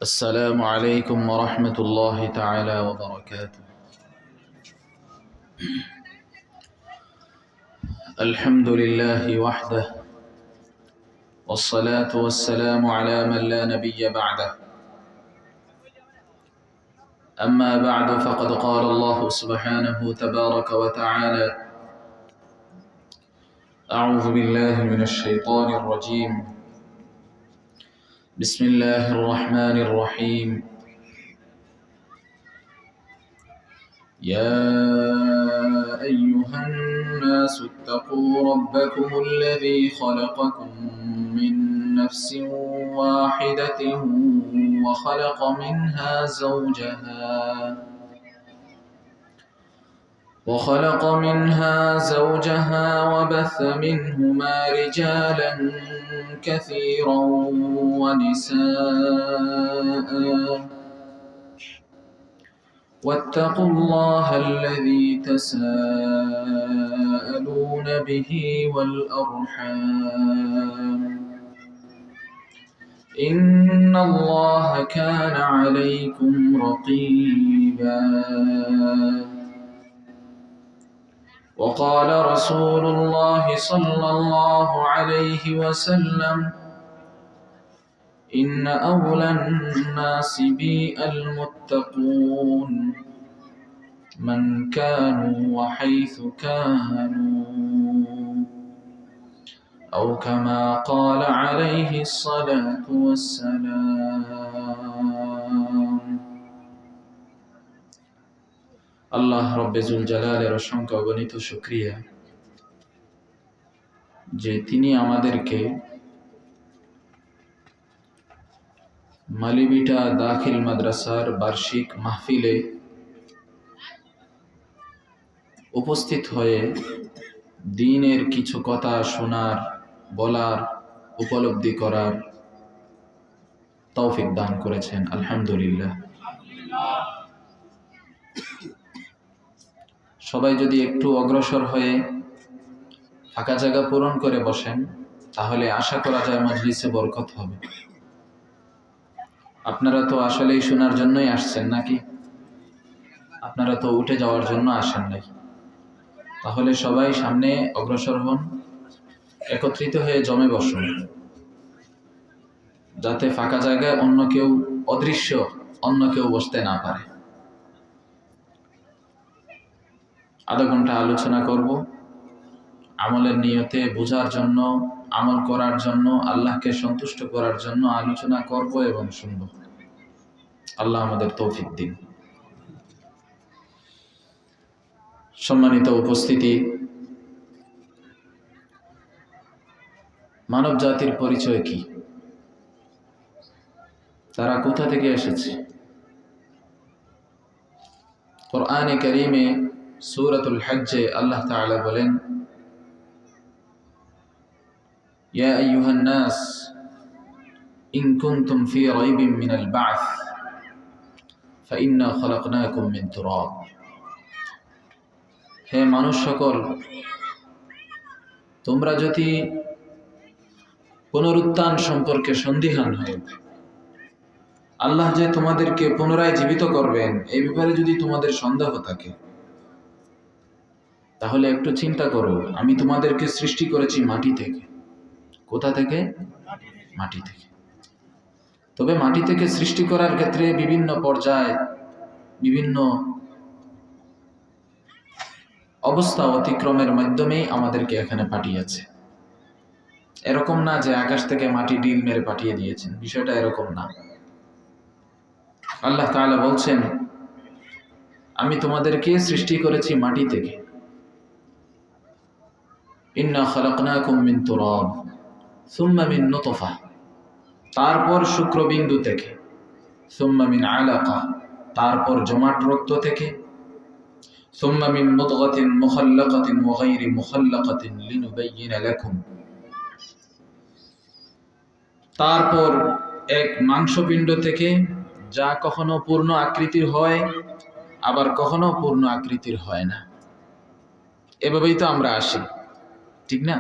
السلام عليكم ورحمة الله تعالى وبركاته. الحمد لله وحده، والصلاة والسلام على من لا نبي بعده. أما بعد، فقد قال الله سبحانه تبارك وتعالى: أعوذ بالله من الشيطان الرجيم. بسم الله الرحمن الرحيم. يا أيها الناس اتقوا ربكم الذي خلقكم من نفس واحدة وخلق منها زوجها وبث منهما رجالا كثيرا ونساء، واتقوا الله الذي تساءلون به والأرحام، إن الله كان عليكم رقيبا. وقال رسول الله صلى الله عليه وسلم: إن أولى الناس بي المتقون، من كانوا وحيث كانوا، أو كما قال عليه الصلاة والسلام। আল্লাহ রব্বে জুল জালালের অসংখ্য অগণিত শুকরিয়া যে তিনি আমাদেরকে মালিবিটা দাখিল মাদ্রাসার বার্ষিক মাহফিলে উপস্থিত হয়ে দ্বীনের কিছু কথা শোনার, বলার, উপলব্ধি করার তৌফিক দান করেছেন। আলহামদুলিল্লাহ। সবাই যদি একটু অগ্রসর হয়ে ফাঁকা জায়গা পূরণ করে বসেন, তাহলে আশা করা যায় মজলিসে বরকত হবে। আপনারা তো আসলেই শোনার জন্যই আসছেন নাকি? আপনারা তো উঠে যাওয়ার জন্য আসেন নাই। তাহলে সবাই সামনে অগ্রসর হন, একত্রিত হয়ে জমে বসুন, যাতে ফাঁকা জায়গায় অন্য কেউ বসতে না পারে। আধা ঘন্টা আলোচনা করব, আমলের নিয়তে, বোঝার জন্য, আমল করার জন্য, আল্লাহকে সন্তুষ্ট করার জন্য আলোচনা করব এবং শুনব। আল্লাহ আমাদের তৌফিক দিন। সম্মানিত উপস্থিতি, মানব জাতির পরিচয় কি? তারা কোথা থেকে এসেছে? কোরআনে কারীমে সূরাতুল হজ্জে আল্লাহ তাআলা বলেন: ইয়া আইয়ুহান নাস ইন কুনতুম ফি রাইবিন মিনাল বা'থ ফাইন্না খালাকনাকুম মিন তুরাব। হে মানুষ সকল, তোমরা যদি পুনরুত্থান সম্পর্কে সন্দিহান হও, আল্লাহ যে তোমাদেরকে পুনরায় জীবিত করবেন এই ব্যাপারে যদি তোমাদের সন্দেহ থাকে, তাহলে একটু চিন্তা করো, আমি তোমাদেরকে সৃষ্টি করেছি মাটি থেকে। কোথা থেকে? মাটি থেকে। তবে মাটি থেকে সৃষ্টি করার ক্ষেত্রে বিভিন্ন পর্যায়ে, বিভিন্ন অবস্থা অতিক্রমের মাধ্যমেই আমাদেরকে এখানে পাঠিয়েছে। এরকম না যে আকাশ থেকে মাটি ডিল মেরে পাঠিয়ে দিয়েছেন, বিষয়টা এরকম না। আল্লাহ তাআলা বলছেন, আমি তোমাদেরকে সৃষ্টি করেছি মাটি থেকে। ইন্না খালাকনাকুম মিন তুরাব সুম্মা মিন নুতফা, তারপর শুক্রবিন্দু থেকে, সুম্মা মিন আলাকা, তারপর জমাট রক্ত থেকে, সুম্মা মিন মুদগাতিন মুখাল্লাকাতিন ওয়া গায়রি মুখাল্লাকাতিন লিনুবাইয়িনা লাকুম, তারপর এক মাংসপিণ্ড থেকে, যা কখনো পূর্ণ আকৃতির হয়, আবার কখনো পূর্ণ আকৃতির হয় না। এভাবেই তো আমরা আসি, ঠিক না?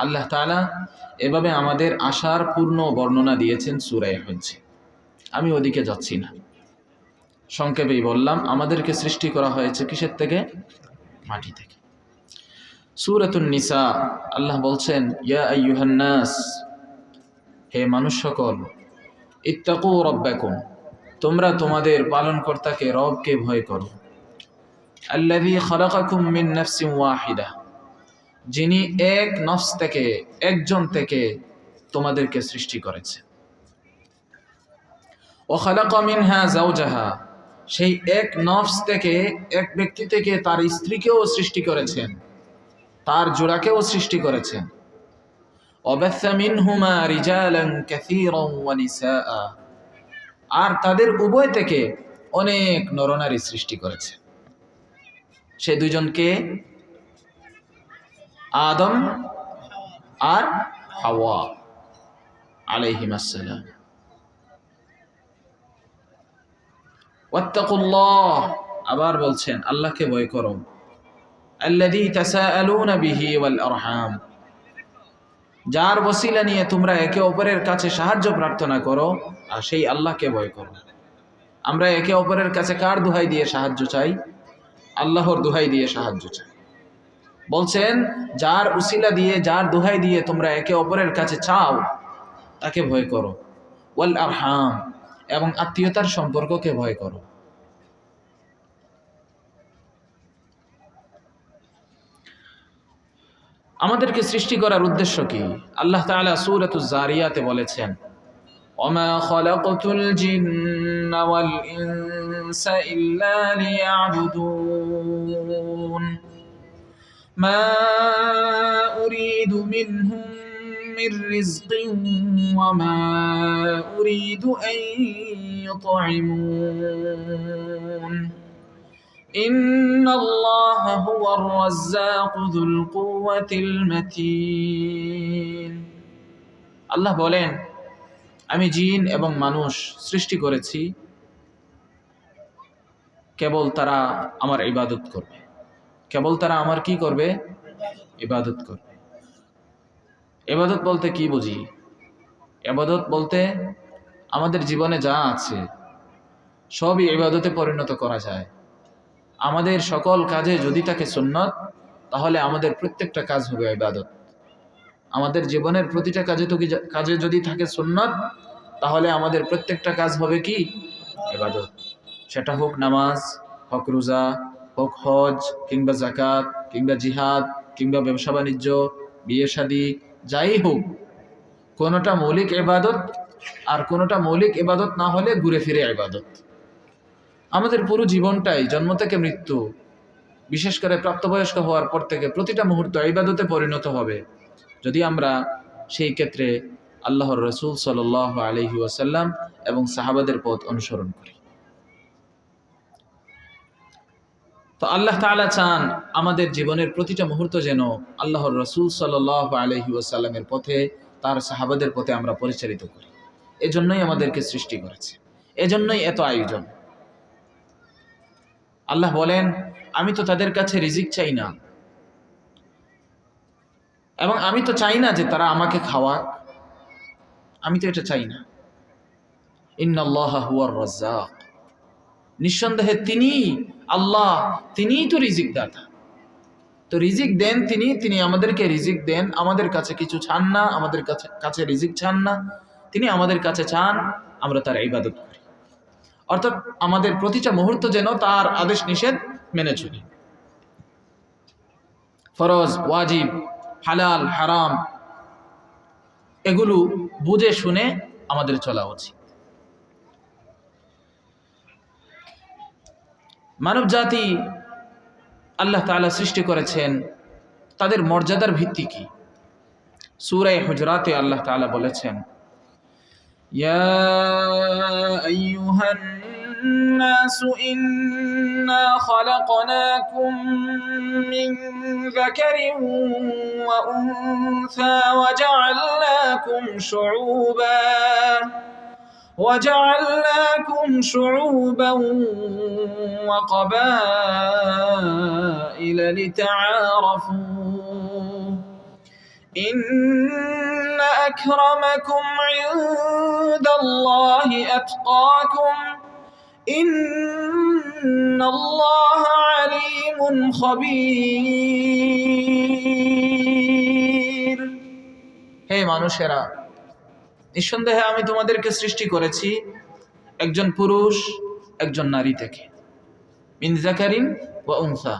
আল্লাহ তাআলা এভাবে আমাদের আশার পূর্ণ বর্ণনা দিয়েছেন সূরা হজ্জে। আমি ওদিকে যাচ্ছি না। সংক্ষেপেই বললাম, আমাদেরকে সৃষ্টি করা হয়েছে কিসের থেকে? মাটি থেকে। সূরাতুন নিসা আল্লাহ বলছেন, ইয়া আইয়ুহান নাস, হে মানুষ সকল, ইত্তাকু রাব্বাকুম, তোমরা তোমাদের পালনকর্তাকে রবকে ভয় করো। আল্লাযী খালাকাকুম মিন নাফসিন ওয়াহিদা, যিনি এক নফস থেকে, একজন থেকে তোমাদেরকে সৃষ্টি করেছে। ওয়া খালাকা মিনহা যাওজাহা, সেই এক নফস থেকে, এক ব্যক্তি থেকে তার স্ত্রীকেও সৃষ্টি করেছেন, তার জোড়াকেও সৃষ্টি করেছেন। ওয়াবাসসা মিনহুমা রিজালান কাসীরান ওয়া নিসাআ, আর তাদের উভয় থেকে অনেক নরনারী সৃষ্টি করেছে। সে দুইজনকে আদম আর হাওয়া আলাইহিমাস সালাম। ওয়াত্তাকুল্লাহ, আবার বলছেন আল্লাহকে ভয় করো। আল্লাযী তাসাআলুনা বিহি ওয়াল আরহাম, যার ওসিলা নিয়ে তোমরা একে অপরের কাছে সাহায্য প্রার্থনা করো, আর সেই আল্লাহকে ভয় করো। আমরা একে অপরের কাছে কার দোহাই দিয়ে সাহায্য চাই? আল্লাহর দোহাই দিয়ে সাহায্য চাই। বলছেন যার উসিলা দিয়ে, যার দোহাই দিয়ে তোমরা একে অপরের কাছে চাও, তাকে ভয় করো। ওয়াল আরহাম, এবং আত্মীয়তার সম্পর্ককে ভয় করো। আমাদেরকে সৃষ্টি করার উদ্দেশ্য কি? আল্লাহ তাআলা সূরাতুজ জারিয়াতে বলেছেন, ওমা খালাকতুল জিন্না ওয়াল ইনসা ইল্লা লিয়াবুদুন মা উরিদু মিনহুম মির রিজকিন ওয়া মা উরিদু আন ইউতঈমুন ইন্নাল্লাহা হুয়ার রাজ্জাকু যুল কুওয়াতিল মাতিন। আল্লাহ বলেন, আমি জিন এবং মানুষ সৃষ্টি করেছি কেবল তারা আমার ইবাদত করবে। কেবল তারা আমার কি করবে? ইবাদত করবে। ইবাদত বলতে কি বুঝি? ইবাদত বলতে আমাদের জীবনে যা আছে সবই ইবাদতে পরিণত করা যায়। আমাদের সকল কাজে যদি থাকে সুন্নত, তাহলে আমাদের প্রত্যেকটা কাজ হবে ইবাদত। আমাদের জীবনের প্রতিটা কাজে যদি থাকে সুন্নত, তাহলে আমাদের প্রত্যেকটা কাজ হবে কি? ইবাদত। সেটা হোক নামাজ, হোক রোজা, হোক হজ, কিংবা যাকাত, কিংবা জিহাদ, কিংবা ব্যবসা বাণিজ্য, বিয়ে শাদী, যাই হোক, কোনোটা মৌলিক ইবাদত, আর কোনোটা মৌলিক ইবাদত না হলে ঘুরে ফিরে ইবাদত। আমাদের পুরো জীবনটাই জন্ম থেকে মৃত্যু, বিশেষ করে প্রাপ্তবয়স্ক হওয়ার পর থেকে প্রতিটা মুহূর্ত ইবাদতে পরিণত হবে, যদি আমরা সেই ক্ষেত্রে আল্লাহর রাসূল সাল্লাল্লাহু আলাইহি ওয়াসাল্লাম এবং সাহাবাদের পথ অনুসরণ করি। তো আল্লাহ তাআলা চান আমাদের জীবনের প্রতিটা মুহূর্ত যেন আল্লাহর রাসূল সাল্লাল্লাহু আলাইহি ওয়াসাল্লামের পথে, তার সাহাবাদের পথে আমরা পরিচালিত করি। এজন্যই আমাদেরকে সৃষ্টি করেছে, এজন্যই এত আয়োজন। আল্লাহ বলেন, আমি তো তাদের কাছে রিজিক চাই না, এবং আমি তো চাই না যে তারা আমাকে খাওয়াক, আমি তো এটা চাই না। ইন্নাল্লাহা হুয়ার রাজ্জাক, নিঃসন্দেহে তিনি আল্লাহ, তিনিই তো রিজিক দাতা। তো রিজিক দেন তিনি, তিনি আমাদেরকে রিজিক দেন, আমাদের কাছে কিছু চান না, আমাদের কাছে রিজিক চান না, তিনি আমাদের কাছে চান আমরা তার ইবাদত করি। অর্থাৎ আমাদের প্রতিটা মুহূর্ত যেন তার আদেশ নিষেধ মেনে চলি। ফরজ, ওয়াজিব, হালাল, হারাম, এগুলো বুঝে শুনে আমাদের চলা উচিত। মানব জাতি আল্লাহ তাআলা সৃষ্টি করেছেন, তাদের মর্যাদার ভিত্তি কি? সূরা হুজরাতে আল্লাহ তাআলা বলেছেন, ইয়া আইয়ুহান নাসু ইন্না খালাকনাকুম মিন যাকারিন ওয়া উনসা ওয়া জাআলনাকুম شعوبا وقبائل لتعارفوا إن أكرمكم عند الله أتقاكم إن الله عليم خبير হে মানুষেরা, নিঃসন্দেহে আমি তোমাদেরকে সৃষ্টি করেছি একজন পুরুষ একজন নারী থেকে। মিন যাকারিন ওয়া উনসা,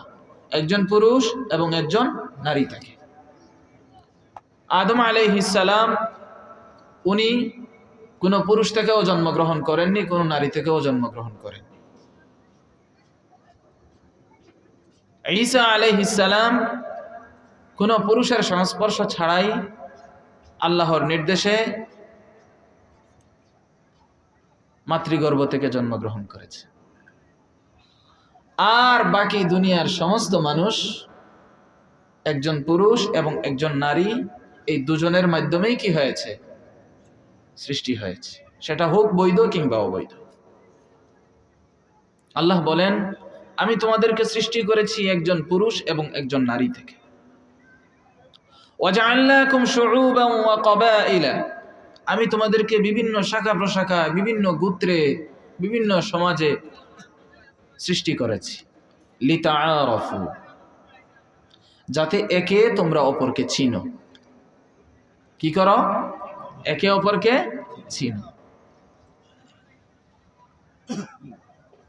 একজন পুরুষ এবং একজন নারী থেকে। আদম আলাইহিস সালাম উনি কোনো পুরুষ থেকেও জন্মগ্রহণ করেননি, কোনো নারী থেকেও জন্মগ্রহণ করেননি। ঈসা আলাইহিস সালাম কোনো পুরুষের সংস্পর্শ ছাড়াই আল্লাহর নির্দেশে মাতৃগর্ভ থেকে জন্মগ্রহণ করেছে। আর বাকি দুনিয়ার সমস্ত মানুষ একজন পুরুষ এবং একজন নারী, এই দুজনের মাধ্যমেই কি হয়েছে? সৃষ্টি হয়েছে, সেটা হোক বৈধ কিংবা অবৈধ। আল্লাহ বলেন, আমি তোমাদেরকে সৃষ্টি করেছি একজন পুরুষ এবং একজন নারী থেকে। ওয়াজআলনাকুম শুউবান ওয়া ক্বাবাইলা, আমি তোমাদেরকে বিভিন্ন শাখা প্রশাখা, বিভিন্ন গোত্রে, বিভিন্ন সমাজে সৃষ্টি করেছি। লিতাআরাফু, যাতে একে তোমরা অপরকে চিনো। কি করো? একে অপরকে চিনো।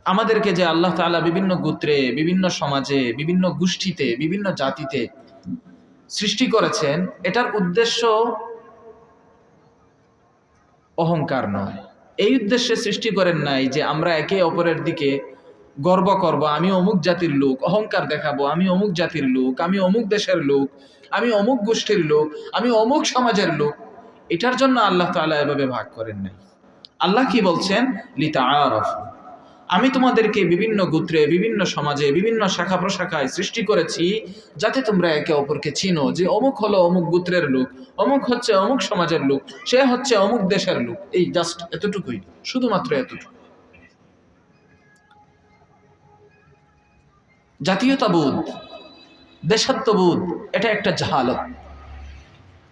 আমাদেরকে যে আল্লাহ তাআলা বিভিন্ন গোত্রে, বিভিন্ন সমাজে, বিভিন্ন গোষ্ঠীতে, বিভিন্ন জাতিতে সৃষ্টি করেছেন, এটার উদ্দেশ্য অহংকার নয়। এই উদ্দেশ্যে সৃষ্টি করেন নাই যে আমরা একে অপরের দিকে গর্ব করব, আমি অমুক জাতির লোক, অহংকার দেখাবো, আমি অমুক জাতির লোক, আমি অমুক দেশের লোক, আমি অমুক গোষ্ঠীর লোক, আমি অমুক সমাজের লোক। এটার জন্য আল্লাহ তাআলা এভাবে ভাগ করেন নাই। আল্লাহ কি বলছেন? লিতাআরাফু, আমি তোমাদেরকে বিভিন্ন গোত্রে, বিভিন্ন সমাজে, বিভিন্ন শাখা প্রশাখায় সৃষ্টি করেছি যাতে তোমরা একে অপরকে চিনো, যে অমুক হলো অমুক গোত্রের লোক, অমুক হচ্ছে অমুক সমাজের লোক, সে হচ্ছে অমুক দেশের লোক। এই জাস্ট এতটুকুই, শুধুমাত্র এতটুকু। জাতীয়তাবোধ, দেশাত্মবোধ, এটা একটা জাহালত,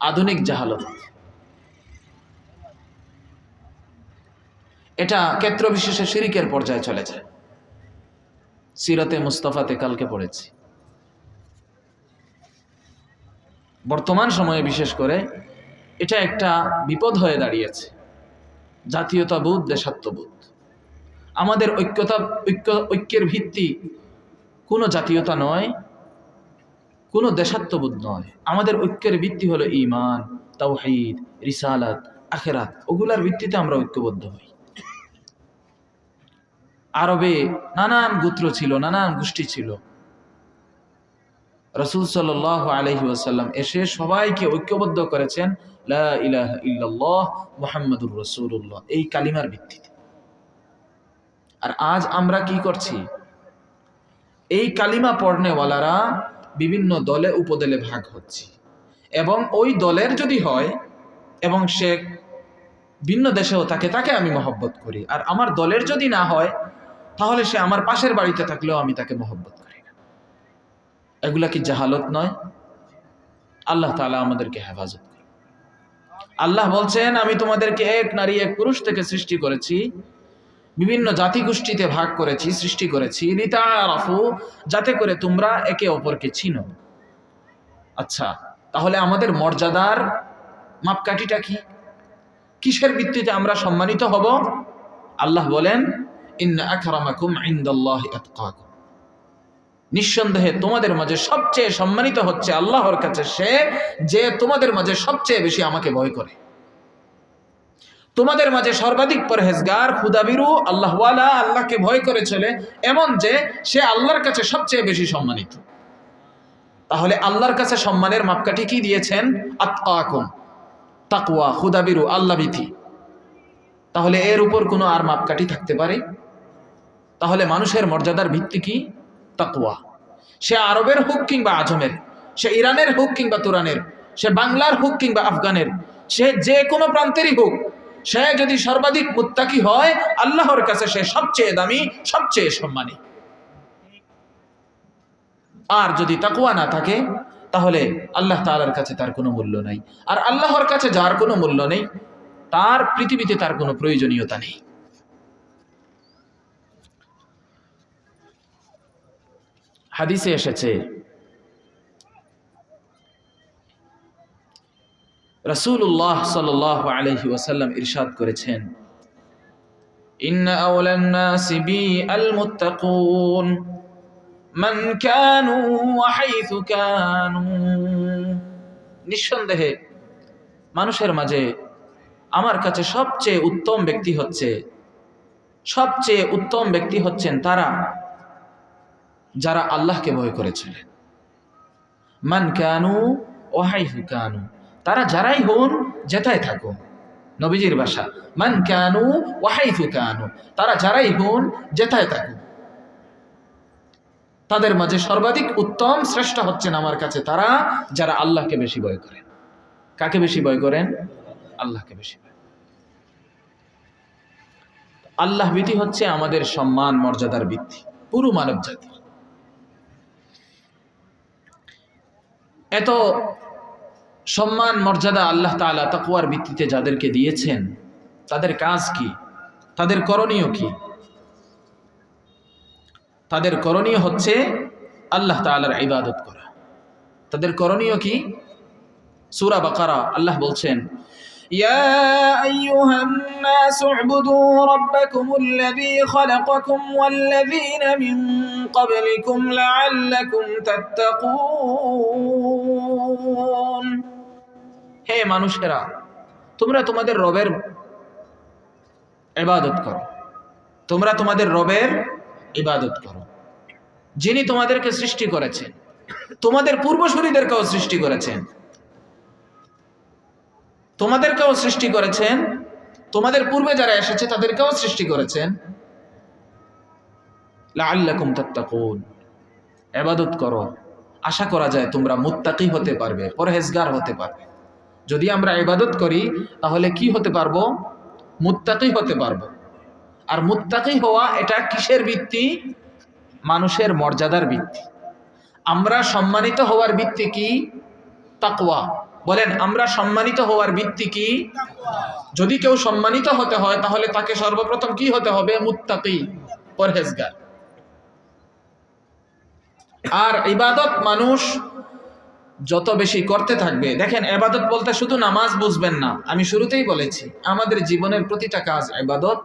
আধুনিক জাহালত। এটা ক্ষেত্র বিশেষে শিরকের পর্যায়ে চলে যায়। সিরাতে মুস্তাফাতে কালকে পড়েছি। বর্তমান সময়ে বিশেষ করে এটা একটা বিপদ হয়ে দাঁড়িয়েছে, জাতীয়তাবোধ, দেশাত্মবোধ। আমাদের ঐক্যের ভিত্তি কোনো জাতীয়তা নয়, কোনো দেশাত্মবোধ নয়। আমাদের ঐক্যের ভিত্তি হলো ঈমান, তাওহীদ, রিসালাত, আখিরাত। ওগুলার ভিত্তিতে আমরা ঐক্যবদ্ধ হই। আরবে নানান গোত্র ছিল, নানান গোষ্ঠী ছিল। রাসূল সাল্লাল্লাহু আলাইহি ওয়াসাল্লাম এসে সবাইকে ঐক্যবদ্ধ করেছেন লা ইলাহা ইল্লাল্লাহ মুহাম্মাদুর রাসূলুল্লাহ, এই কালিমার ভিত্তিতে। আর আজ আমরা কি করছি? এই কালিমা পড়নেওয়ালারা বিভিন্ন দলে উপদলে ভাগ হচ্ছে, এবং ওই দলের যদি হয় এবং সে ভিন্ন দেশেও থাকে, তাকে আমি মহব্বত করি। আর আমার দলের যদি না হয়, তাহলে সে আমার পাশের বাড়িতে থাকলেও আমি তাকে মহব্বত করি না। এগুলা কি জাহালত নয়? আল্লাহ তাআলা আমাদেরকে হেফাজত করুন। আল্লাহ বলছেন, আমি তোমাদেরকে এক নারী এক পুরুষ থেকে সৃষ্টি করেছি, বিভিন্ন জাতিগোষ্ঠীতে ভাগ করেছি, সৃষ্টি করেছি। লিতাআরাফু, যাতে করে তোমরা একে অপরকে চিনো। আচ্ছা, তাহলে আমাদের মর্যাদার মাপকাঠিটা কি? কিসের ভিত্তিতে আমরা সম্মানিত হব? আল্লাহ বলেন, ইন্না আকরামাকুম ইনদাল্লাহি আতকাকুম, নিঃসন্দেহে তোমাদের মাঝে সবচেয়ে সম্মানিত হচ্ছে আল্লাহর কাছে সে, যে তোমাদের মাঝে সবচেয়ে বেশি আমাকে ভয় করে। তোমাদের মাঝে সর্বাধিক পরহেজগার, খুদাবিরু, আল্লাহওয়ালা, আল্লাহকে ভয় করে চলে, এমন যে সে আল্লাহর কাছে সবচেয়ে বেশি সম্মানিত। তাহলে আল্লাহর কাছে সম্মানের মাপকাঠি কি দিয়েছেন? আতকাকুম, তাকওয়া, খুদাবিরু, আল্লাহ ভীতি। তাহলে এর উপর কোনো আর মাপকাঠি থাকতে পারে? তাহলে মানুষের মর্যাদার ভিত্তি কি? তাকওয়া। সে আরবের হোক কিংবা আজমের, সে ইরানের হোক কিংবা তুরানের, সে বাংলার হোক কিংবা আফগানের, সে যে কোনো প্রান্তেরই হোক, সে যদি সর্বাধিক মুত্তাকি হয়, আল্লাহর কাছে সে সবচেয়ে দামি, সবচেয়ে সম্মানী। আর যদি তাকওয়া না থাকে, তাহলে আল্লাহ তাআলার কাছে তার কোনো মূল্য নাই। আর আল্লাহর কাছে যার কোনো মূল্য নেই, তার পৃথিবীতে তার কোনো প্রয়োজনীয়তা নেই। হাদিসে এসেছে, রাসূলুল্লাহ সাল্লাল্লাহু আলাইহি ওয়াসাল্লাম ইরশাদ করেছেন, ইন্না আওলান নাসি বি আল মুত্তাকুন মান কানু ওয়া হাইথু কানু। নিঃসন্দেহে মানুষের মাঝে আমার কাছে সবচেয়ে উত্তম ব্যক্তি হচ্ছেন তারা যারা আল্লাহকে ভয় করেছিলেন। মান কানু ওয়া হাইথু কানু, তারা যারাই হন, যেথায় থাকো। নবীজির ভাষা, মান কানু ওয়া হাইথু কানু, তারা যারাই হন, যেথায় থাকো। তাদের মাঝে সর্বাধিক উত্তম শ্রেষ্ঠ হচ্ছেন আমার কাছে তারা যারা আল্লাহকে বেশি ভয় করেন। কাকে বেশি ভয় করেন? আল্লাহকে বেশি ভয়। আল্লাহ ভীতি হচ্ছে আমাদের সম্মান মর্যাদার ভিত্তি, পুরো মানব জাতি। এত সম্মান মর্যাদা আল্লাহ তাআলা তাকওয়ার ভিত্তিতে যাদেরকে দিয়েছেন, তাদের কাজ কি? তাদের করণীয় কি? তাদের করণীয় হচ্ছে আল্লাহ তাআলার ইবাদত করা। তাদের করণীয় কি? সূরা বাকারা আল্লাহ বলছেন, ইয়া আইয়ুহান নাস উ'বুদু রাব্বাকুমুল্লাযী খালাকাকুম ওয়াল্লাযীনা মিন ক্বাবলিকুম লাআল্লাকুম তাত্তাকুন। হে মানুষেরা, তোমরা তোমাদের রবের ইবাদত করো। তোমরা তোমাদের রবের ইবাদত করো, যিনি তোমাদেরকে সৃষ্টি করেছেন, তোমাদের পূর্বসূরীদেরকেও সৃষ্টি করেছেন, তোমাদেরকেও সৃষ্টি করেছেন, তোমাদের পূর্বে যারা এসেছে তাদেরকেও সৃষ্টি করেছেন। লাআল্লাকুম তাত্তাকুন, ইবাদত করো, আশা করা যায় তোমরা মুত্তাকি হতে পারবে, পরহেজগার হতে পারবে। যদি আমরা ইবাদত করি তাহলে কি হতে পারবো? মুত্তাকি হতে পারবো। আর মুত্তাকি হওয়া এটা কিসের ভিত্তি? মানুষের মর্যাদার ভিত্তি। আমরা সম্মানিত হওয়ার ভিত্তি কি? তাকওয়া। বলেন, আমরা সম্মানিত হওয়ার ভিত্তি কি? যদি কেউ সম্মানিত হতে হয় তাহলে তাকে সর্বপ্রথম কি হতে হবে? মুত্তাকি, পরহেজগার। আর ইবাদত মানুষ যত বেশি করতে থাকবে, দেখেন ইবাদত বলতে শুধু নামাজ বুঝবেন না, আমি শুরুতেই বলেছি আমাদের জীবনের প্রতিটা কাজ ইবাদত,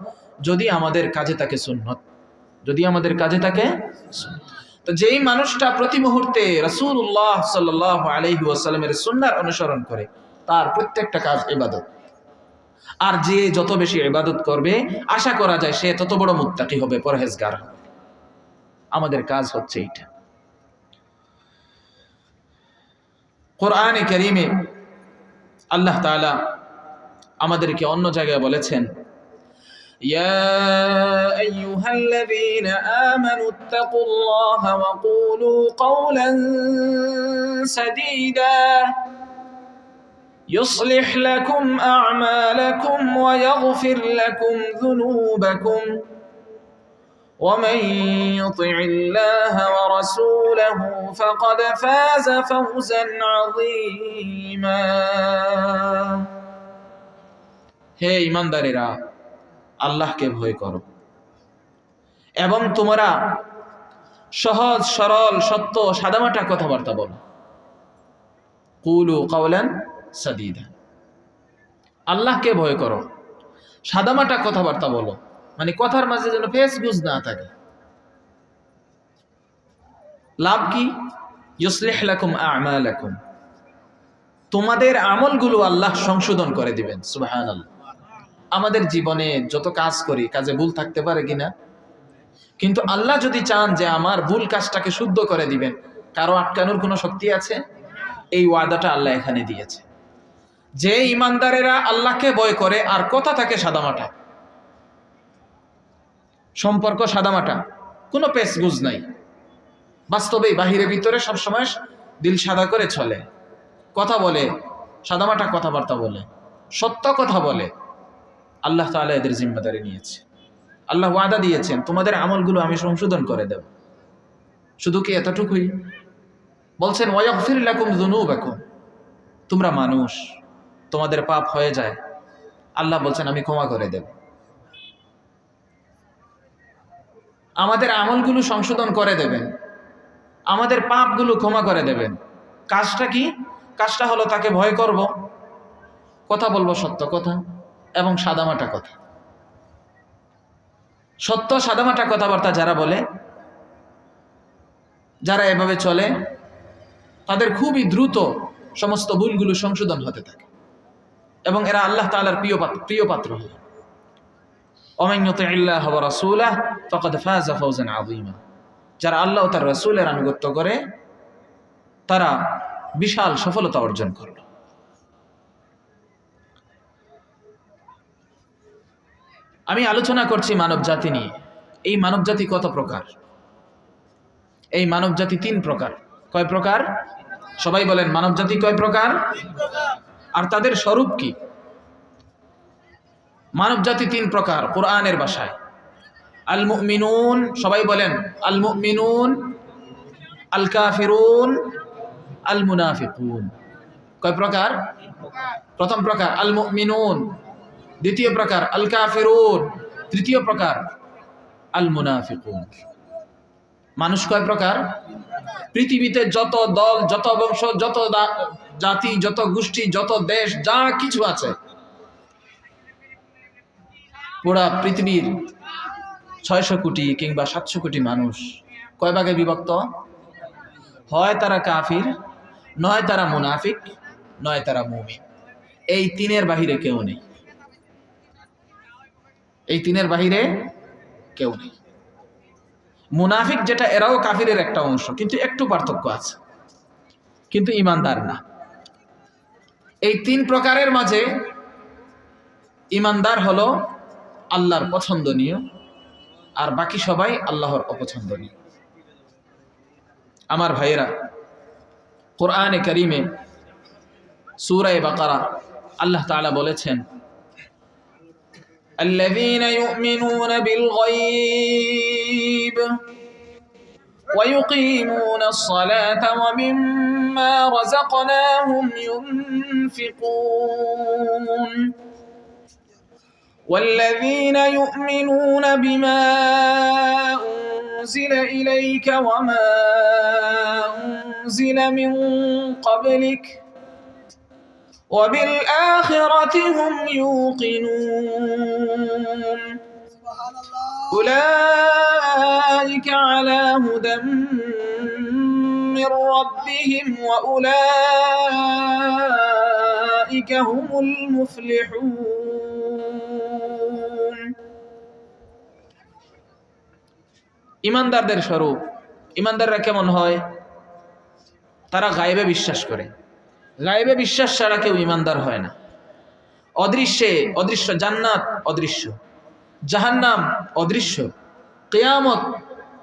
যদি আমাদের কাজে থাকে সুন্নত, যদি আমাদের কাজে থাকে। তো যেই মানুষটা প্রতি মুহূর্তে রাসূলুল্লাহ সাল্লাল্লাহু আলাইহি ওয়াসাল্লামের সুন্নাহর অনুসরণ করে, তার প্রত্যেকটা কাজ ইবাদত। আর যে যত বেশি ইবাদত করবে, আশা করা যায় সে তত বড় মুত্তাকি হবে, পরহেজগার হবে। আমাদের কাজ হচ্ছে এটা। কোরআনে কারীমে আল্লাহ তাআলা আমাদেরকে অন্য জায়গায় বলেছেন, ইয়া আইয়ুহাল্লাযীনা আমানু ইত্তাকুল্লাহা ওয়া কুলু কওলান সাদীদা ইউসলিহ লাকুম আ'মালাকুম ওয়া ইয়াগফির লাকুম যুনুবাকুম ومن يطع الله ورسوله فقد فاز فوزا عظيما। হে ঈমানদারেরা, আল্লাহকে ভয় করো এবং তোমরা সহজ সরল সত্য সাদামাটা কথাবার্তা বলো। কুলু কাওলান সাদীদা, আল্লাহকে ভয় করো, সাদামাটা কথাবার্তা বলো, মানে কথার মাঝে যেন ফেসগুজ না থাকে। লাভ কি? ইউসলিহ লাকুম আ'মালাকুম, তোমাদের আমলগুলো আল্লাহ সংশোধন করে দিবেন। সুবহানাল্লাহ। আমাদের জীবনে যত কাজ করি, কাজে ভুল থাকতে পারে কিনা, কিন্তু আল্লাহ যদি চান যে আমার ভুল কাজটাকে শুদ্ধ করে দিবেন, কারো আটকানোর কোনো শক্তি আছে? এই ওয়াদাটা আল্লাহ এখানে দিয়েছে। যে ঈমানদারেরা আল্লাহকে ভয় করে আর কথা থাকে সাদামাটা, সম্পর্ক সাদামাটা, কোনো পেশগুজ নাই, বাস্তবেই বাহিরে ভিতরে সবসময় দিল সাদা করে চলে, কথা বলে, সাদামাটা কথাবার্তা বলে, সত্য কথা বলে, আল্লাহ তাআলা এদের জিম্মাদারি নিয়েছে। আল্লাহ ওয়াদা দিয়েছেন তোমাদের আমলগুলো আমি সংশোধন করে দেব। শুধু কি এতটুকুই? বলছেন ওয়াগফির লাকুম যুনুবাকুম, তোমরা মানুষ, তোমাদের পাপ হয়ে যায়, আল্লাহ বলছেন আমি ক্ষমা করে দেব। আমাদের আমলগুলো সংশোধন করে দেবেন, আমাদের পাপগুলো ক্ষমা করে দেবেন। কাজটা কি? কাজটা হলো তাকে ভয় করব, কথা বলবো সত্য কথা এবং সাদামাটা কথা। সত্য সাদামাটা কথাবার্তা যারা বলে, যারা এভাবে চলে, তাদের খুবই দ্রুত সমস্ত ভুলগুলো সংশোধন হতে থাকে এবং এরা আল্লাহ তাআলার প্রিয় পাত্র হয়। ওমান ইউতিইল্লাহ ওয়া রাসূলাহু ফাকাদ ফাযা ফাওজান আযীমা, যারা আল্লাহ ও তার রাসূলের আনুগত্য করে তারা বিশাল সফলতা অর্জন করল। আমি আলোচনা করছি মানব জাতি নিয়ে। এই মানব জাতি কত প্রকার? এই মানব জাতি 3 প্রকার। কয় প্রকার? সবাই বলেন, মানব জাতি কয় প্রকার আর তাদের স্বরূপ কি? মানব জাতি 3 প্রকার কোরআনের ভাষায়। আল মুমিনুন, সবাই বলেন আল মুমিনুন, আল কাফিরুন, আল মুনাফিকুন। কয় প্রকার? প্রথম প্রকার আল মুমিনুন, দ্বিতীয় প্রকার আল কাফিরুন, তৃতীয় প্রকার আল মুনাফিকুন। মানুষ কয় প্রকার? পৃথিবীতে যত দল, যত বংশ, যত জাতি, যত গোষ্ঠী, যত দেশ, যা কিছু আছে, পুরা পৃথিবীর 600 কোটি কিংবা 700 কোটি মানুষ কয় ভাগে বিভক্ত? হয় তারা কাফির, নয় তারা মুনাফিক, নয় তারা মুমিন। এই 3-এর বাহিরে কেউ নেই। এই 3-এর বাহিরে কেউ নেই। মুনাফিক যেটা, এরাও কাফিরের একটা অংশ, কিন্তু একটু পার্থক্য আছে, কিন্তু ইমানদার না। এই 3 প্রকারের মাঝে ইমানদার হলো আল্লাহর পছন্দনীয়, আর বাকি সবাই আল্লাহর অপছন্দনীয়। আমার ভাইয়েরা, কোরআনে কারীমে সূরা বাকারা আল্লাহ তাআলা বলেছেন, الذين يؤمنون بالغيب ويقيمون الصلاة ومما رزقناهم ينفقون والذين يؤمنون بما أنزل إليك وما أنزل من قبلك وبالآخرة هم يوقنون أولئك على هدى من ربهم وأولئك هم المفلحون। ইমানদারদের স্বরূপ, ইমানদাররা কেমন হয়? তারা গায়েবে বিশ্বাস করে। গায়েবে বিশ্বাস ছাড়া কেউ ইমানদার হয় না। অদৃশ্যে, অদৃশ্য জান্নাত অদৃশ্য, জাহান্নাম অদৃশ্য, কিয়ামত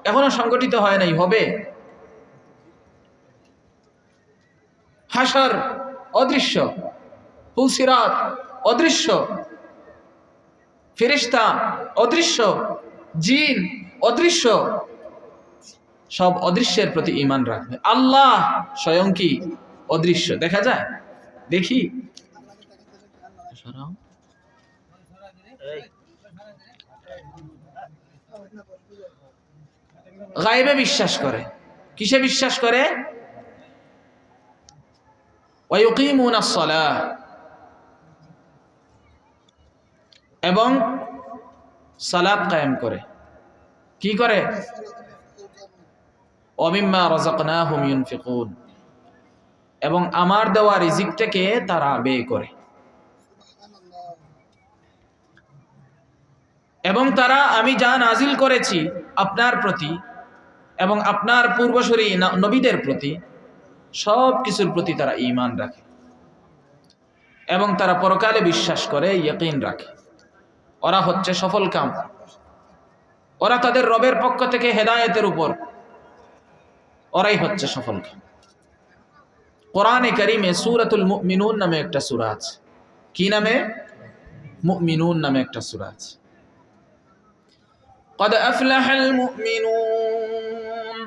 এখনো সংগঠিত হয় নাই, হবে। হাশর অদৃশ্য, পুলসিরাত অদৃশ্য, ফেরেশতা অদৃশ্য, জিন অদৃশ্য, সব অদৃশ্যের প্রতি ঈমান রাখবে। আল্লাহ স্বয়ং কি অদৃশ্য, দেখা যায়? দেখি গায়েবে বিশ্বাস করে। কিসে বিশ্বাস করে? ওয়ায়ুকিমুনাস সালাহ, এবং সালাত কায়েম করে। কি করে? ওয়ামিম্মা রাযাকনাহুম ইউনফিকুন, এবং আমার দেওয়া রিজিক থেকে তারা ব্যয় করে। এবং তারা আমি যা নাজিল করেছি আপনার প্রতি এবং আপনার পূর্বসূরি নবীদের প্রতি, সব কিছুর প্রতি তারা ঈমান রাখে এবং তারা পরকালে বিশ্বাস করে, ইয়াকিন রাখে। ওরা হচ্ছে সফল কাম। ওরা তাদের রবের পক্ষ থেকে হেদায়েতের উপর, ওরাই হচ্ছে সফল কাম। কোরআনে কারীমে সূরাতুল মুমিনুন নামে একটা সূরা আছে। কি নামে? মুমিনুন নামে একটা সূরা আছে। قد أفلح المؤمنون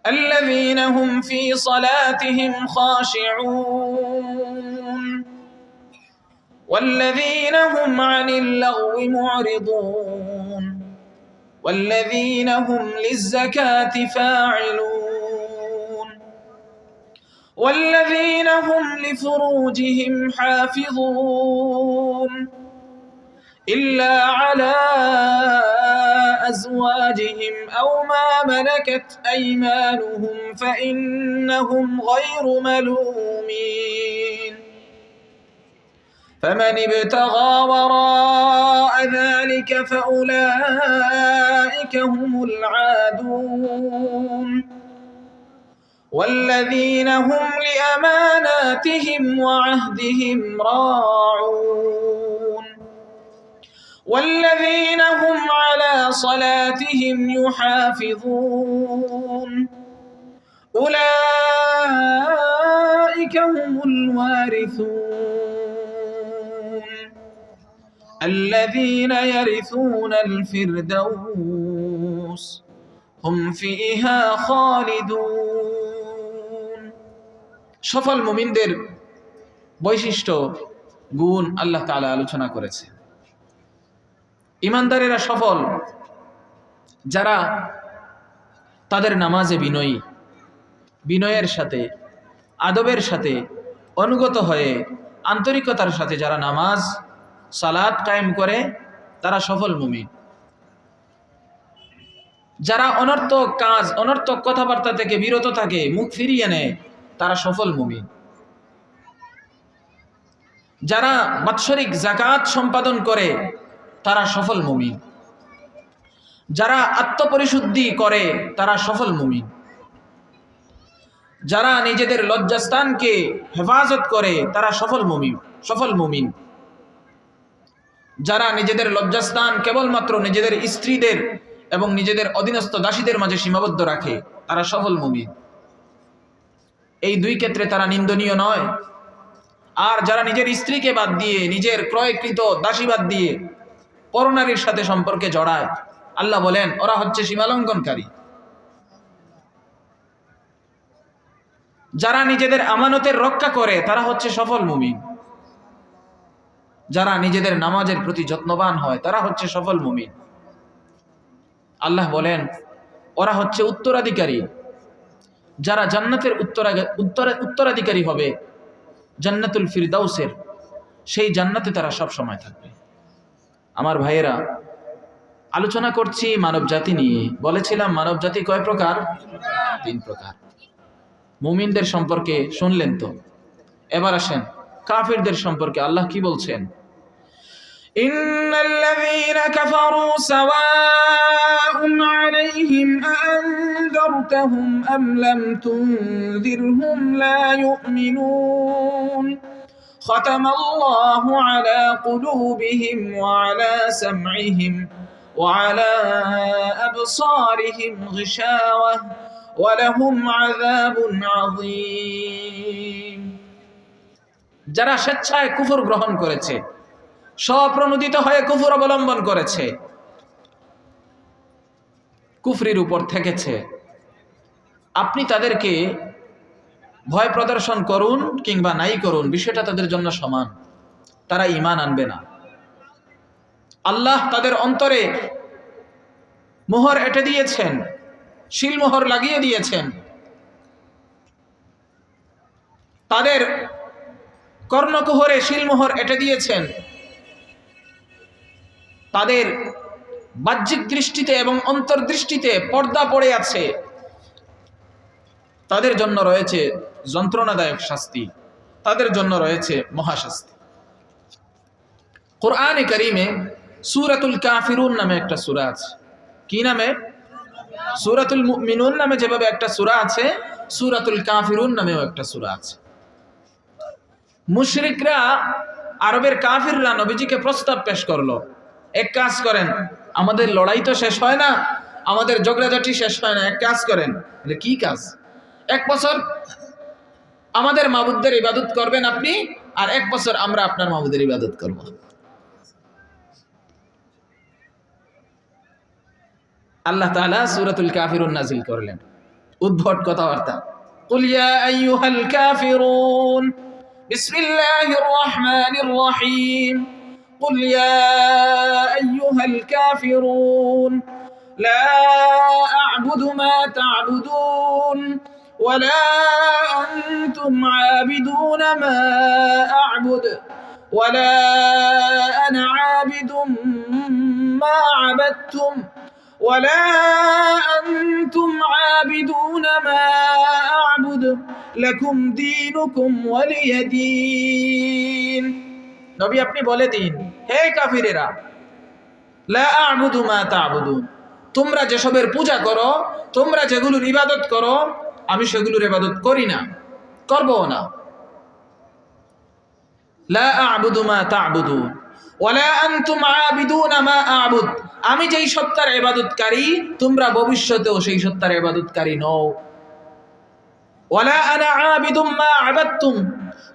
الذين هم في صلاتهم خاشعون والذين هم عن اللغو معرضون والذين هم للزكاة فاعلون والذين هم لفروجهم حافظون إلا على أزواجهم أو ما ملكت أيمانهم فإنهم غير ملومين فمن ابتغى وراء ذلك فأولئك هم العادون والذين هم لأماناتهم وعهدهم راعون والذين هم على صلاتهم يحافظون أولئك هم الوارثون الذين يرثون الفردوس هم فيها خالدون সফল মুমিনদের বৈশিষ্ট্য গুণ আল্লাহ তাআলা আলোচনা করেছেন। ইমানদারেরা সফল যারা তাদের নামাজে বিনয়ের সাথে আদবের সাথে অনুগত হয়ে আন্তরিকতার সাথে যারা নামাজ সালাত কায়েম করে তারা সফল মুমিন। যারা অনর্থক কাজ অনর্থক কথাবার্তা থেকে বিরত থাকে, মুখ ফিরিয়ে নেয়, তারা সফল মুমিন। যারা বাৎসরিক যাকাত সম্পাদন করে তারা সফল মুমিন। যারা আত্মপরিশুদ্ধি করে তারা সফল মুমিন। যারা নিজেদের লজ্জাস্থানকে হেফাজত করে তারা সফল মুমিন। যারা নিজেদের লজ্জাস্থান কেবলমাত্র নিজেদের স্ত্রীদের এবং নিজেদের অধীনস্থ দাসীদের মাঝে সীমাবদ্ধ রাখে তারা সফল মুমিন। এই দুই ক্ষেত্রে তারা নিন্দনীয় নয়। আর যারা নিজের স্ত্রীকে বাদ দিয়ে, নিজের ক্রয়কৃত দাসী বাদ দিয়ে পরনারীর সাথে সম্পর্কে জড়ায়, আল্লাহ বলেন ওরা হচ্ছে সীমালঙ্ঘনকারী। যারা নিজেদের আমানতের রক্ষা করে তারা হচ্ছে সফল মুমিন। যারা নিজেদের নামাজের প্রতি যত্নবান হয় তারা হচ্ছে সফল মুমিন। আল্লাহ বলেন ওরা হচ্ছে উত্তরাধিকারী। যারা জান্নাতের উত্তরাধিকারী হবে, জান্নাতুল ফিরদাউসের, সেই জান্নাতে তারা সব সময় থাকবে। আমার ভাইয়েরা, আলোচনা করছি মানব জাতি নিয়ে। বলেছিলাম মানব জাতি কয় প্রকার? 3 প্রকার। মুমিনদের সম্পর্কে শুনলেন তো, এবার আসেন কাফিরদের সম্পর্কে আল্লাহ কি বলছেন। ইন্নাল্লাযীনা কাফারু সাওয়াউন আলাইহিম আনযারতাহুম আম লাম তুনযিরহুম লা ইউমিনুন খাতামাল্লাহু আলা কুলুবিহিম ওয়া আলা সামঈহিম ওয়া আলা আবসারিহিম গিশাওয়াহ ওয়া লাহুম আযাবুন আযীম। যারা স্বেচ্ছায় কুফর গ্রহণ করেছে, স্বপ্রণোদিত হয়ে কুফর অবলম্বন করেছে, কুফরির উপর থেকেছে, আপনি তাদেরকে ভয় প্রদর্শন করুন কিংবা নাই করুন, বিষয়টা তাদের জন্য সমান। তারা ঈমান আনবে না। আল্লাহ তাদের অন্তরে মোহর এঁটে দিয়েছেন, শিলমোহর লাগিয়ে দিয়েছেন। তাদের কর্ণকুহরে শিলমোহর এঁটে দিয়েছেন। তাদের বাহ্যিক দৃষ্টিতে এবং অন্তর্দৃষ্টিতে পর্দা পড়ে আছে। তাদের জন্য রয়েছে যন্ত্রণাদায়ক শাস্তি, তাদের জন্য রয়েছে মহাশাস্তি। কোরআনে কারীমে সূরাতুল কাফিরুন নামে একটা সূরা আছে। কি নামে? সূরাতুল মুমিনুন নামে যেভাবে একটা সূরা আছে, সূরাতুল কাফিরুন নামেও একটা সূরা আছে। মুশরিকরা, আরবের কাফিররা নবীজিকে প্রস্তাব পেশ করলো, এক কাজ করেন, আমাদের লড়াই তো শেষ হয় না, আমাদের ঝগড়াঝাটি শেষ হয় না, এক কাজ করেন। কি কাজ? 1 বছর আমাদের মাবুদদের ইবাদত করবেন আপনি, আর 1 বছর আমরা আপনার মাবুদের ইবাদত করব। আল্লাহ তাআলা সূরাতুল কাফিরুন নাযিল করলেন। উদ্ভট কথাবার্তা। কুল ইয়া আইয়ুহাল কাফিরুন বিসমিল্লাহির রহমানির রহিম কুল ইয়া আইয়ুহাল কাফিরুন লা আ'বুদু মা তা'বুদুন ওয়ালা আনতুম আবিদুনা মা আ'বুদু ওয়ালা আনা আবিদুম মা আবাদতুম ولا أنتم عابدون ما أعبد لكم دينكم ولي دين নবী আপনি বলে দিন, হে কাফিরেরা, লা আ'বুদু মা তা'বুদুন, তোমরা যেসবের পূজা করো, তোমরা যেগুলোর ইবাদত করো, আমি সেগুলোর ইবাদত করি না, করবো না। লা আ'বুদু মা তা'বুদুন ওয়ালা আনতুম আবিদুনা মা আ'বুদ, আমি যেই সত্তার ইবাদতকারী তোমরা ভবিষ্যতেও সেই সত্তার ইবাদতকারী নও। ওয়ালা আনা আবিদুম মা আবাদতুম,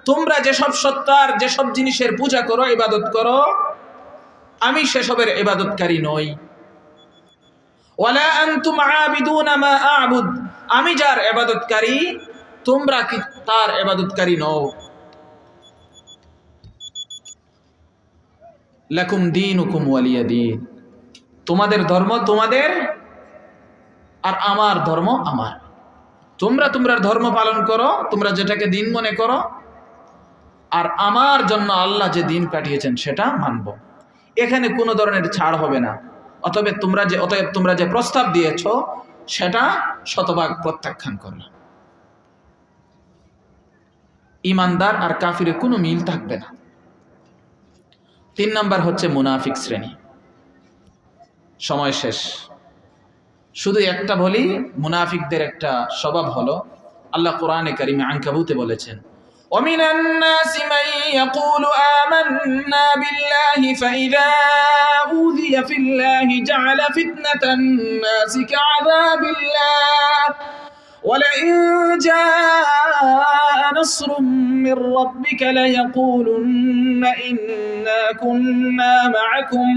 তোমরা যেসব সত্তার যেসব জিনিসের পূজা করো ইবাদত করো আমি সেসবের ইবাদতকারী নই। ওয়ালা আনতুম আবিদুনা মা আ'বুদ, আমি যার ইবাদতকারী তোমরা কি তার ইবাদতকারী নও। লাকুম দীনুকুম ওয়ালিয়া দীন, তোমাদের ধর্ম তোমাদের আর আমার ধর্ম আমার। তোমরা তোমরার ধর্ম পালন করো, তোমরা যেটাকে দিন মনে করো, আর আমার জন্য আল্লাহ যে দিন পাঠিয়েছেন সেটা মানব। এখানে কোনো ধরনের ছাড় হবে না। অতএব তোমরা যে প্রস্তাব দিয়েছ সেটা শতভাগ প্রত্যাখ্যান করলাম। ইমানদার আর কাফিরে কোনো মিল থাকবে না। 3 নাম্বার হচ্ছে মুনাফিক শ্রেণী। সময় শেষ, শুধু একটা বলি, মুনাফিকদের একটা স্বভাব হলো, আল্লাহ কোরআনে কারিমে আনকাবুতে বলেছেন, وَمِنَ النَّاسِ مَن يَقُولُ آمَنَّا بِاللَّهِ فَإِذَا أُوذِيَ فِي اللَّهِ جَعَلَ فِتْنَةَ النَّاسِ كَعَذَابِ اللَّهِ وَلَئِن جَاءَ نَصْرٌ مِّن رَّبِّكَ لَيَقُولُنَّ إِنَّا كُنَّا مَعَكُمْ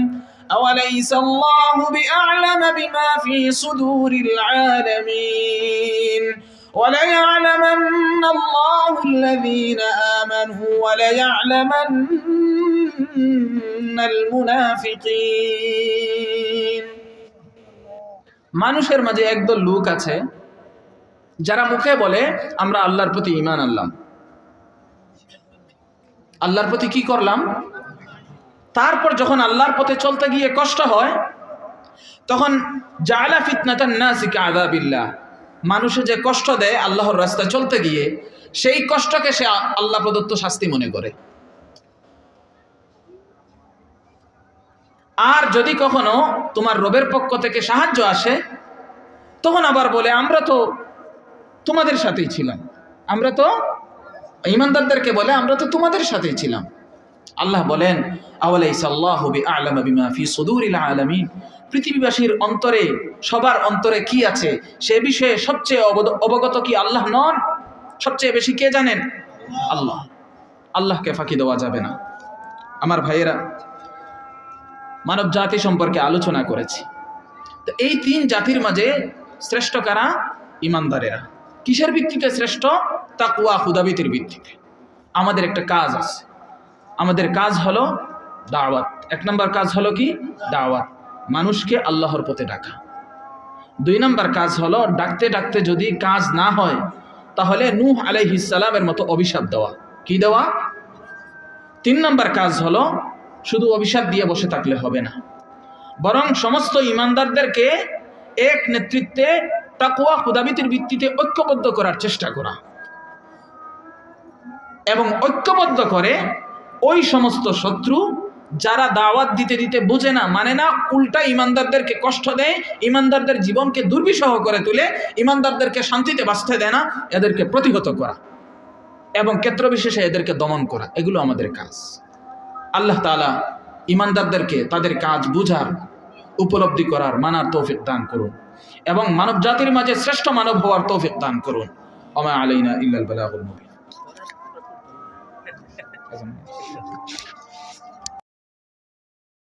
أَوَلَيْسَ اللَّهُ بِأَعْلَمَ بِمَا فِي صُدُورِ الْعَالَمِينَ وَلَيَعْلَمَنَّ اللَّهُ الَّذِينَ آمَنُوا وَلَيَعْلَمَنَّ الْمُنَافِقِينَ। মানুষের মাঝে একদল লোক আছে যারা মুখে বলে আমরা আল্লাহর প্রতি ঈমান আনলাম, আল্লাহর প্রতি কি করলাম, তারপর যখন আল্লাহর পথে চলতে গিয়ে কষ্ট হয় তখন জাআলা ফিতনাতান নাসি কাআযাবিল্লাহ, মানুষে যে কষ্ট দেয় আল্লাহর রাস্তায় চলতে গিয়ে সেই কষ্টকে সে আল্লাহ প্রদত্ত শাস্তি মনে করে। আর যদি কখনো তোমার রবের পক্ষ থেকে সাহায্য আসে তখন আবার বলে আমরা তো তোমাদের সাথেই ছিলাম, আমরা তো ঈমানদারদেরকে বলে আমরা তো তোমাদের সাথেই ছিলাম। আল্লাহ বলেন আওয়ালাইসা আল্লাহু বিআ'লামা বিমা ফি সুদুরিল আলামিন, পৃথিবীবাসীর অন্তরে সবার অন্তরে কি আছে সে বিষয়ে সবচেয়ে অবগত কি আল্লাহ নন? সবচেয়ে বেশি কে জানেন? আল্লাহ। আল্লাহকে ফাঁকি দেওয়া যাবে না। আমার ভাইয়েরা, মানব জাতি সম্পর্কে আলোচনা করেছি, তো এই 3 জাতির মাঝে শ্রেষ্ঠ কারা? ঈমানদারেরা। কিসের ভিত্তিতে শ্রেষ্ঠ? তাকওয়া, খুদাভীতির ভিত্তিতে। আমাদের একটা কাজ আছে, আমাদের কাজ হলো দাওয়াত। 1 নম্বর কাজ হলো কি? দাওয়াত, মানুষকে আল্লাহর পথে ডাকা। 2 নম্বর কাজ হলো ডাকতে ডাকতে যদি কাজ না হয় তাহলে নূহ আলাইহিস সালামের মতো অভিশাপ দেওয়া। কি দেওয়া? 3 নম্বর কাজ হলো শুধু অভিশাপ দিয়ে বসে থাকলে হবে না, বরং সমস্ত ঈমানদারদেরকে এক নেতৃত্বে তাকওয়া খুদাভীতির ভিত্তিতে ঐক্যবদ্ধ করার চেষ্টা করা, এবং ঐক্যবদ্ধ করে ওই সমস্ত শত্রু যারা দাওয়াত দিতে দিতে বুঝে না, মানে না, উল্টা ঈমানদারদেরকে কষ্ট দেয়, ঈমানদারদের জীবনকে দুর্বিষহ করে তুলে, ঈমানদারদেরকে শান্তিতে বাঁচতে দেয় না, এদেরকে প্রতিহত করা এবং ক্ষেত্রবিশেষে এদেরকে দমন করা, এগুলো আমাদের কাজ। আল্লাহ তাআলা ঈমানদারদেরকে তাদের কাজ বুঝার, উপলব্ধি করার, মানার তৌফিক দান করুন এবং মানব জাতির মাঝে শ্রেষ্ঠ মানব হওয়ার তৌফিক দান করুন। ওয়া মা আলাইনা ইল্লাল বালাগুল মুবিন।